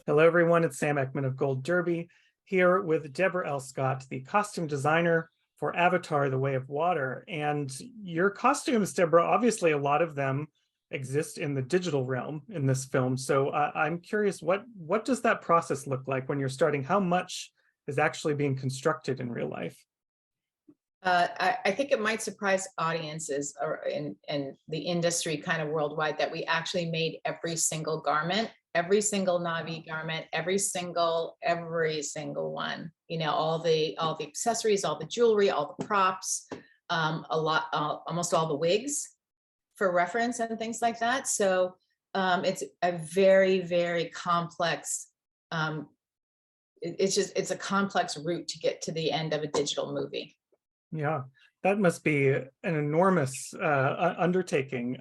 Hello, everyone. It's Sam Eckmann of Gold Derby here with Deborah L. Scott, the costume designer for Avatar: The Way of Water. And your costumes, Deborah, obviously a lot of them exist in the digital realm in this film. So I'm curious, what does that process look like when you're starting? How much is actually being constructed in real life? I think it might surprise audiences or in the industry kind of worldwide that we actually made every single garment, every single Navi garment, every single one. You know, all the accessories, all the jewelry, all the props, almost all the wigs for reference and things like that. So it's a very complex. It's a complex route to get to the end of a digital movie. Yeah, that must be an enormous undertaking.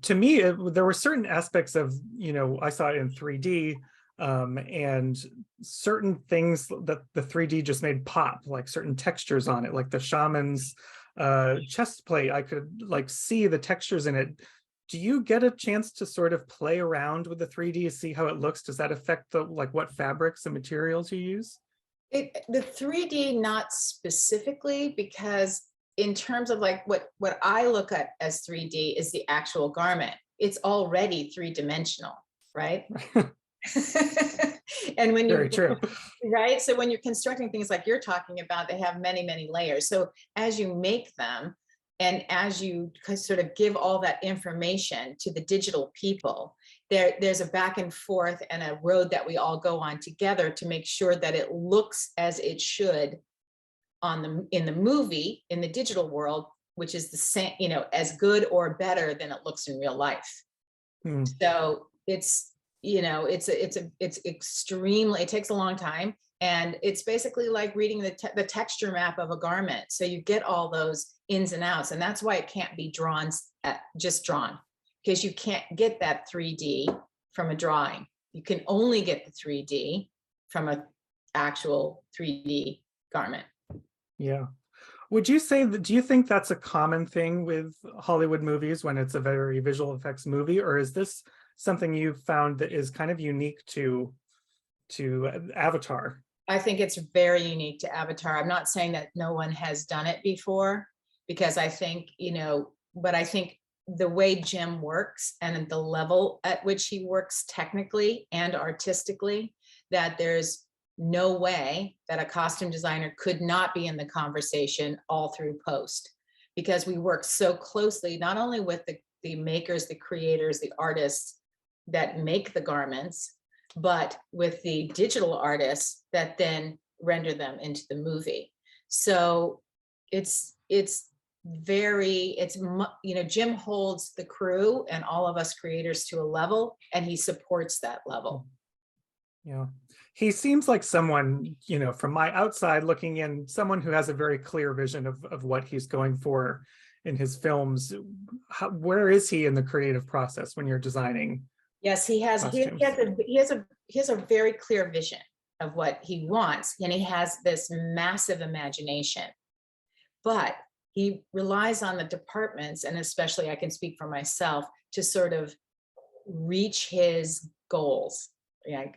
To me, there were certain aspects of, I saw it in 3D, and certain things that the 3D just made pop, like certain textures on it, like the shaman's chest plate. I could see the textures in it. Do you get a chance to sort of play around with the 3D, see how it looks? Does that affect the what fabrics and materials you use? The 3D, not specifically, because in terms of what I look at as 3D is the actual garment. It's already three-dimensional, right? And when Very true. Right? So when you're constructing things like you're talking about, they have many layers. So as you make them and as you sort of give all that information to the digital people, there's a back and forth and a road that we all go on together to make sure that it looks as it should in the movie, in the digital world, which is the same, as good or better than it looks in real life. So it's extremely, it takes a long time, and it's basically like reading the texture map of a garment. So you get all those ins and outs, and that's why it can't be just drawn, because you can't get that 3D from a drawing. You can only get the 3D from an actual 3D garment. Yeah. Would you say that, do you think that's a common thing with Hollywood movies when it's a very visual effects movie, or is this something you've found that is kind of unique to Avatar? I think it's very unique to Avatar. I'm not saying that no one has done it before, because I think, but I think the way Jim works and the level at which he works technically and artistically, that there's no way that a costume designer could not be in the conversation all through post, because we work so closely, not only with the makers, the creators, the artists that make the garments, but with the digital artists that then render them into the movie. So Jim holds the crew and all of us creators to a level, and he supports that level. Yeah, he seems like someone, from my outside looking in, someone who has a very clear vision of what he's going for in his films. Where is he in the creative process when you're designing? Yes, he has a very clear vision of what he wants, and he has this massive imagination, but he relies on the departments, and especially I can speak for myself, to sort of reach his goals.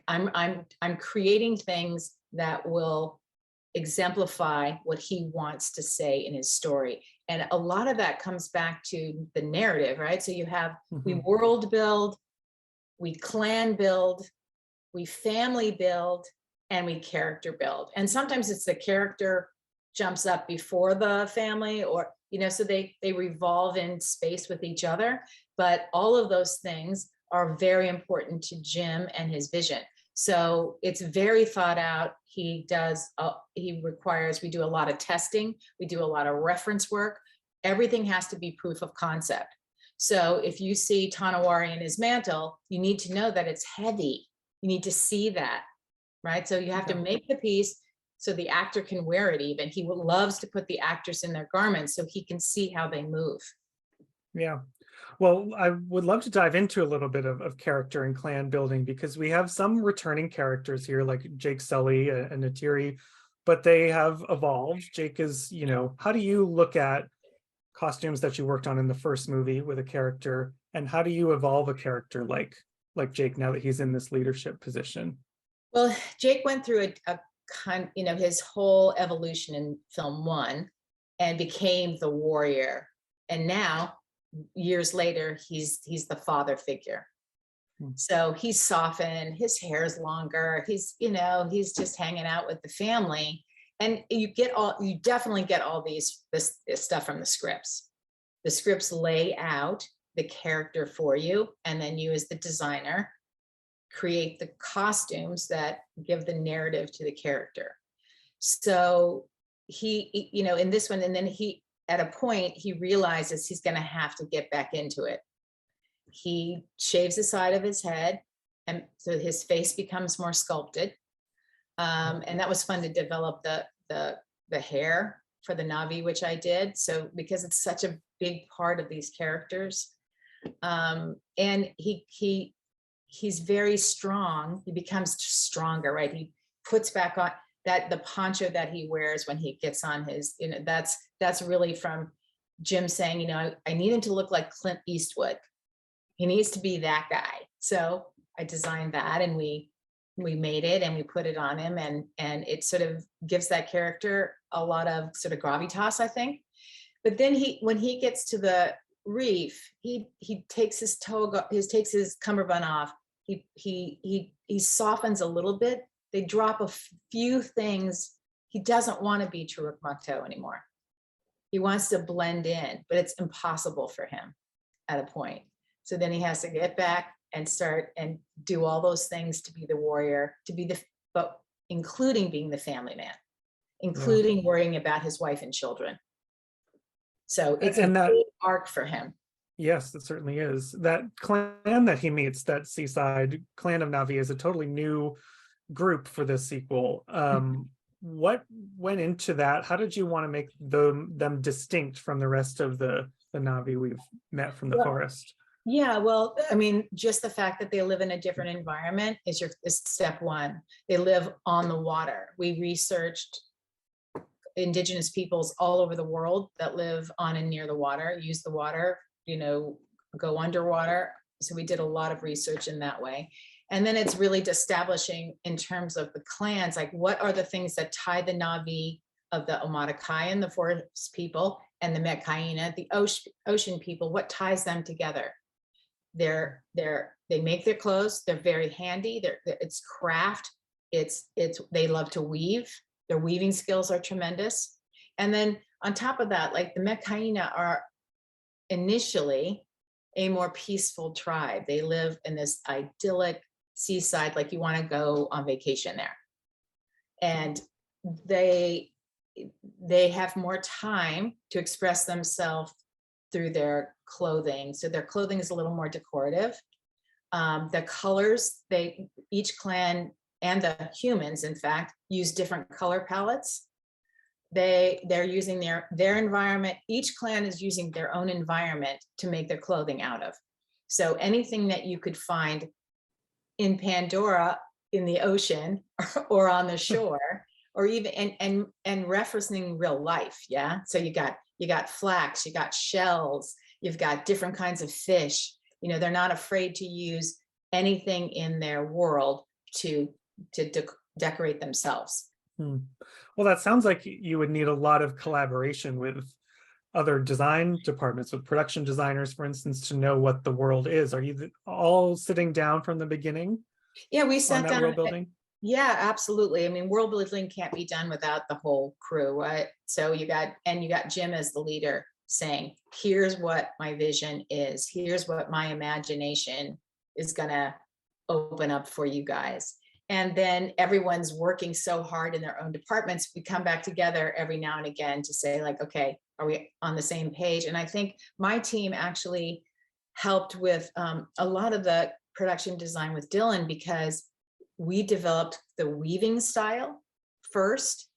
I'm creating things that will exemplify what he wants to say in his story. And a lot of that comes back to the narrative, right? So you have, we world build, we clan build, we family build, and we character build. And sometimes it's the character jumps up before the family, or, so they revolve in space with each other. But all of those things are very important to Jim and his vision. So it's very thought out. We do a lot of testing. We do a lot of reference work. Everything has to be proof of concept. So if you see Tanawari in his mantle, you need to know that it's heavy. You need to see that, right? So you have to make the piece so the actor can wear it even. He loves to put the actors in their garments so he can see how they move. Yeah. Well, I would love to dive into a little bit of character and clan building, because we have some returning characters here like Jake Sully and Natiri, but they have evolved. Jake is, how do you look at costumes that you worked on in the first movie with a character, and how do you evolve a character like like Jake now that he's in this leadership position? Well, Jake went through a kind, his whole evolution in film one and became the warrior. And now, years later, he's the father figure. So he's softened, his hair's longer, he's just hanging out with the family. And you definitely get all this stuff from the scripts. The scripts lay out the character for you, and then you as the designer create the costumes that give the narrative to the character. So he, in this one, and then at a point, he realizes he's going to have to get back into it. He shaves the side of his head, and so his face becomes more sculpted. And that was fun to develop the hair for the Na'vi, which I did. So because it's such a big part of these characters, and he's very strong. He becomes stronger, right? He puts back on the poncho that he wears when he gets on his, that's really from Jim saying, I need him to look like Clint Eastwood. He needs to be that guy. So I designed that, and we made it and we put it on him, and it sort of gives that character a lot of sort of gravitas, I think. But then when he gets to the reef, he takes his toga, takes his cummerbund off. He softens a little bit. They drop a few things. He doesn't want to be Chirrut Makto anymore. He wants to blend in, but it's impossible for him at a point. So then he has to get back and start and do all those things to be the warrior, but including being the family man, including worrying about his wife and children. So it's a big arc for him. Yes, it certainly is. That clan that he meets, that seaside clan of Na'vi, is a totally new group for this sequel. What went into that? How did you want to make them distinct from the rest of the Na'vi we've met from the forest? Yeah, well, I mean, just the fact that they live in a different environment is step one. They live on the water. We researched indigenous peoples all over the world that live on and near the water, use the water, go underwater. So we did a lot of research in that way. And then it's really establishing in terms of the clans, like what are the things that tie the Na'vi of the Omatakayan, the forest people, and the Metkayina, the ocean people, what ties them together? They make their clothes. They're very handy. It's craft. They love to weave. Their weaving skills are tremendous. And then on top of that, like the Metkayina are initially a more peaceful tribe. They live in this idyllic seaside, like you want to go on vacation there. And they have more time to express themselves through their clothing. So their clothing is a little more decorative. The colors, each clan and the humans, in fact, use different color palettes. They're using their environment. Each clan is using their own environment to make their clothing out of. So anything that you could find in Pandora, in the ocean, or on the shore, or even and referencing real life. Yeah. So you got flax, you got shells, you've got different kinds of fish. They're not afraid to use anything in their world to decorate themselves. Well, that sounds like you would need a lot of collaboration with other design departments, with production designers, for instance, to know what the world is. Are you all sitting down from the beginning? Yeah, we sat down. World building? Yeah, absolutely. I mean, world building can't be done without the whole crew, right? So you got Jim as the leader saying, here's what my vision is. Here's what my imagination is gonna open up for you guys. And then everyone's working so hard in their own departments. We come back together every now and again to say, like, okay, are we on the same page? And I think my team actually helped with a lot of the production design with Dylan, because we developed the weaving style first,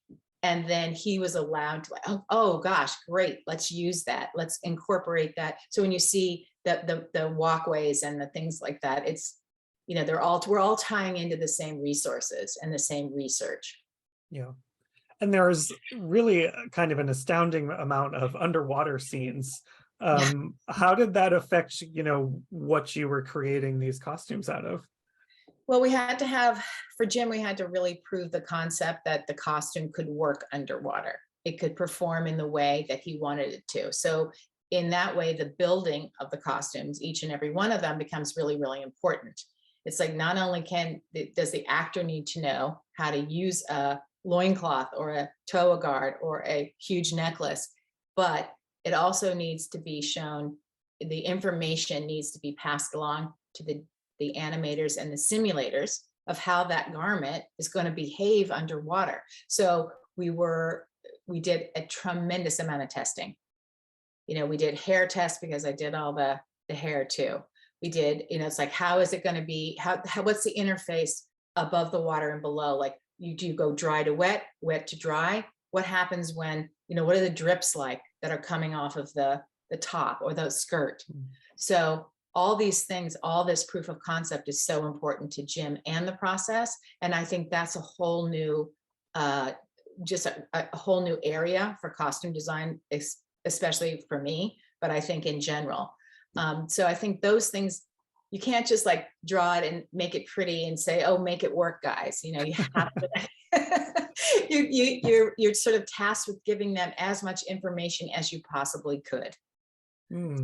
and then he was allowed to, oh gosh, great, let's use that, let's incorporate that. So when you see the walkways and the things like that, it's, we're all tying into the same resources and the same research. Yeah. And there's really kind of an astounding amount of underwater scenes How did that affect, what you were creating these costumes out of? Well, we had to have, for Jim, we had to really prove the concept that the costume could work underwater. It could perform in the way that he wanted it to. So in that way, the building of the costumes, each and every one of them, becomes really, really important. It's like, not only does the actor need to know how to use a loincloth or a toa guard or a huge necklace, but it also needs to be shown, the information needs to be passed along to the animators and the simulators of how that garment is going to behave underwater. So we did a tremendous amount of testing. We did hair tests, because I did all the hair too. We did, it's like, how is it going to be, what's the interface above the water and below? Like, do you go dry to wet, wet to dry? What happens when, what are the drips like that are coming off of the top or the skirt? So all these things, all this proof of concept is so important to Jim and the process. And I think that's a whole new, just a whole new area for costume design, especially for me, but I think in general. So I think those things, you can't just like draw it and make it pretty and say, oh, make it work, guys. You have to, you're sort of tasked with giving them as much information as you possibly could.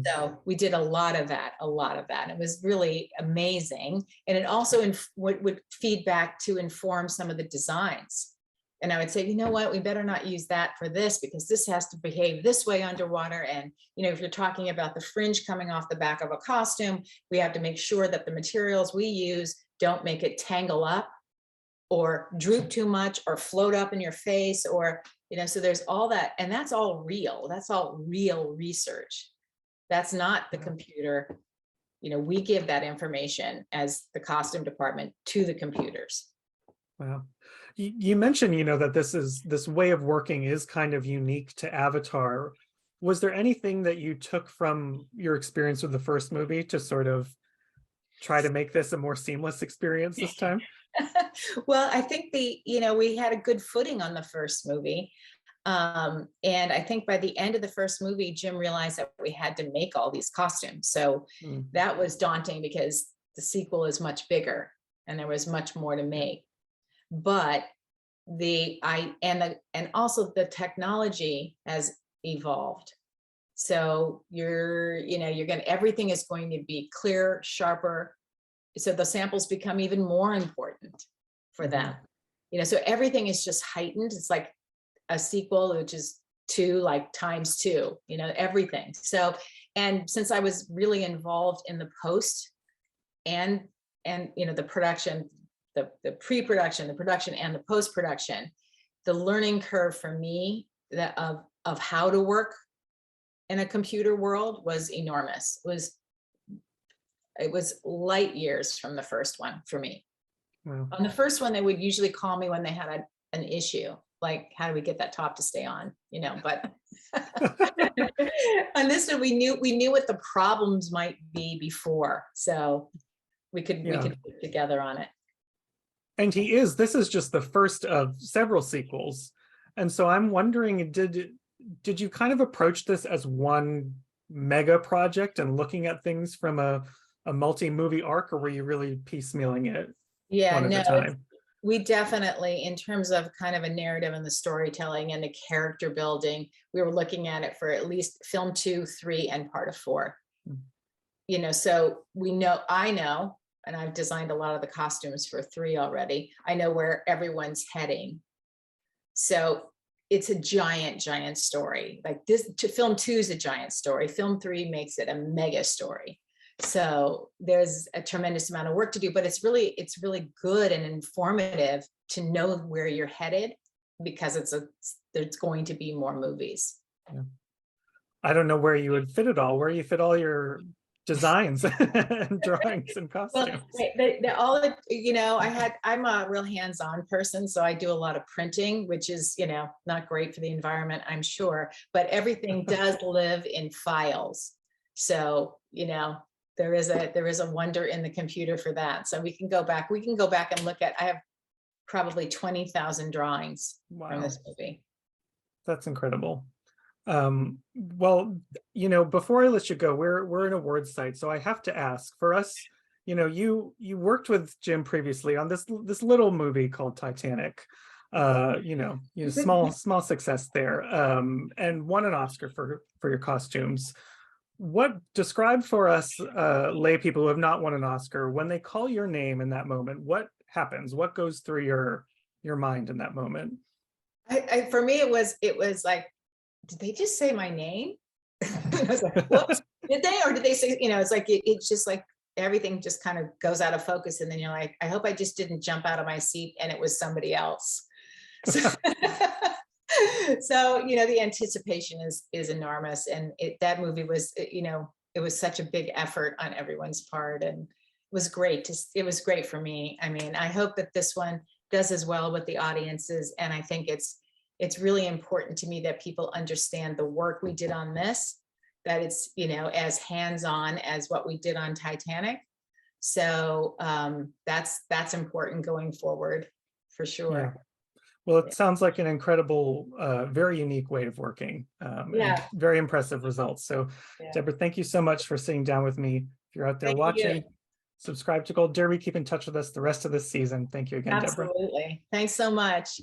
So we did a lot of that. It was really amazing. And it also would feed back to inform some of the designs. And I would say, you know what, we better not use that for this, because this has to behave this way underwater. And, if you're talking about the fringe coming off the back of a costume, we have to make sure that the materials we use don't make it tangle up or droop too much or float up in your face, or, so there's all that. And that's all real. That's all real research. That's not the computer. We give that information as the costume department to the computers. Wow. You mentioned, that this way of working is kind of unique to Avatar. Was there anything that you took from your experience with the first movie to sort of try to make this a more seamless experience this time? Well, I think we had a good footing on the first movie. And I think by the end of the first movie, Jim realized that we had to make all these costumes. So that was daunting, because the sequel is much bigger and there was much more to make. But also the technology has evolved. So everything is going to be clearer, sharper. So the samples become even more important for them. So everything is just heightened. It's like a sequel, which is 2, like times 2, everything. So, and since I was really involved in the post and the production, the pre-production, the production, and the post-production, the learning curve for me of how to work in a computer world was enormous. It was light years from the first one for me. Wow. On the first one, they would usually call me when they had an issue, like, how do we get that top to stay on? But on this one, we knew what the problems might be before, so we could put together on it. And this is just the first of several sequels. And so I'm wondering, did you kind of approach this as one mega project and looking at things from a multi-movie arc, or were you really piecemealing it one at a time? We definitely, in terms of kind of a narrative and the storytelling and the character building, we were looking at it for at least film 2, 3, and part of 4. So I know, and I've designed a lot of the costumes for 3 already. I know where everyone's heading. So it's a giant, giant story. Like this, film 2 is a giant story. Film 3 makes it a mega story. So there's a tremendous amount of work to do, but it's really good and informative to know where you're headed, because there's going to be more movies. Yeah. I don't know where you would fit it all, where you fit all your designs and drawings and costumes. Well, I'm a real hands-on person, so I do a lot of printing, which is, not great for the environment, I'm sure, but everything does live in files. So, there is a wonder in the computer for that. So we can go back and look at, I have probably 20,000 drawings from this movie. That's incredible. Well, before I let you go, we're an awards site, so I have to ask for us. You worked with Jim previously on this little movie called Titanic. Small success there, and won an Oscar for your costumes. What describe for us lay people who have not won an Oscar, when they call your name in that moment, what happens? What goes through your mind in that moment? For me, it was like, did they just say my name? I was like, whoops, did they, or did they say, it's like, it's just like everything just kind of goes out of focus. And then you're like, I hope I just didn't jump out of my seat and it was somebody else. So, the anticipation is enormous. And that movie was, it was such a big effort on everyone's part, and it was great. It was great for me. I mean, I hope that this one does as well with the audiences. And I think it's really important to me that people understand the work we did on this, that it's, as hands-on as what we did on Titanic. So that's important going forward, for sure. Yeah. Well, it sounds like an incredible, very unique way of working, and very impressive results. So, Deborah, thank you so much for sitting down with me. If you're out there watching, subscribe to Gold Derby. Keep in touch with us the rest of this season. Thank you again, Deborah. Absolutely. Thanks so much.